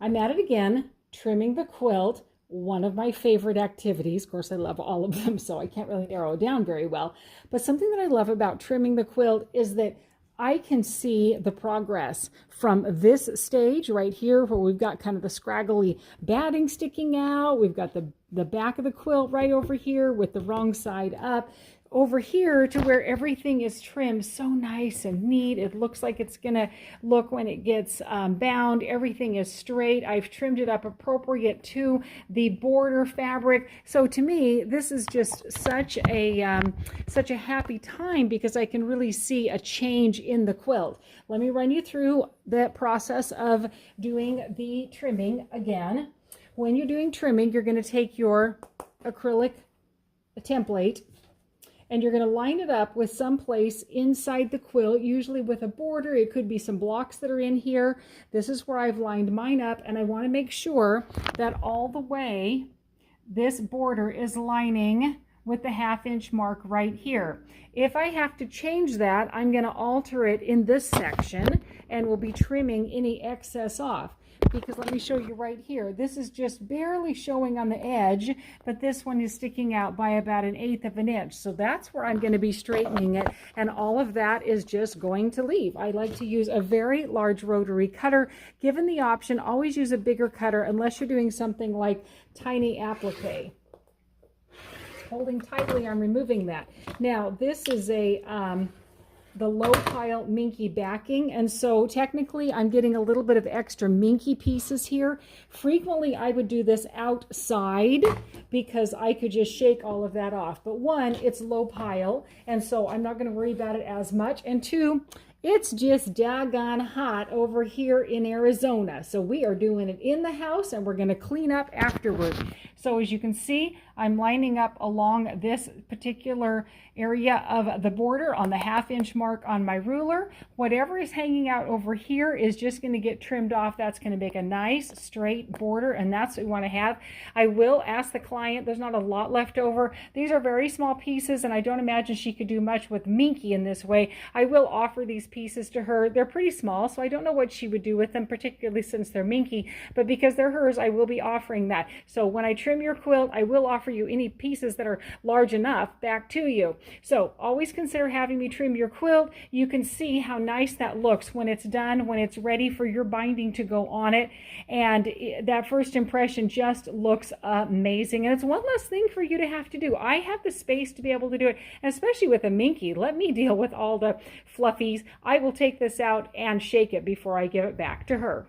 I'm at it again, trimming the quilt, one of my favorite activities. Of course, I love all of them, so I can't really narrow it down very well. But something that I love about trimming the quilt is that I can see the progress from this stage right here where we've got kind of the scraggly batting sticking out. We've got the back of the quilt right over here with the wrong side up. Over here to where everything is trimmed so nice and neat. It looks like it's gonna look when it gets bound. Everything is straight. I've trimmed it up appropriate to the border fabric. So to me, this is just such a happy time because I can really see a change in the quilt. Let me run you through the process of doing the trimming again. When you're doing trimming, you're going to take your acrylic template and you're going to line it up with some place inside the quilt, usually with a border. It could be some blocks that are in here. This is where I've lined mine up, and I want to make sure that all the way this border is lining with the 1/2 inch mark right here. If I have to change that, I'm going to alter it in this section and we'll be trimming any excess off. Because let me show you right here. This is just barely showing on the edge, but this one is sticking out by about 1/8 of an inch. So that's where I'm going to be straightening it, and all of that is just going to leave. I like to use a very large rotary cutter. Given the option, always use a bigger cutter unless you're doing something like tiny applique. Holding tightly, I'm removing that. Now, this is the low pile Minky Backing, and so technically I'm getting a little bit of extra Minky pieces here. Frequently I would do this outside because I could just shake all of that off, but one, it's low pile, and so I'm not going to worry about it as much, and two, it's just daggone hot over here in Arizona, so we are doing it in the house and we're going to clean up afterward. So as you can see, I'm lining up along this particular area of the border on the 1/2 inch mark on my ruler. Whatever is hanging out over here is just going to get trimmed off. That's going to make a nice straight border, and that's what we want to have. I will ask the client, there's not a lot left over. These are very small pieces, and I don't imagine she could do much with Minky in this way. I will offer these pieces to her. They're pretty small, so I don't know what she would do with them, particularly since they're Minky, but because they're hers, I will be offering that. So when I trim your quilt, I will offer you any pieces that are large enough back to you. So always consider having me trim your quilt. You can see how nice that looks when it's done, when it's ready for your binding to go on it, and that first impression just looks amazing. And it's one less thing for you to have to do. I have the space to be able to do it, and especially with a Minky. Let me deal with all the fluffies. I will take this out and shake it before I give it back to her.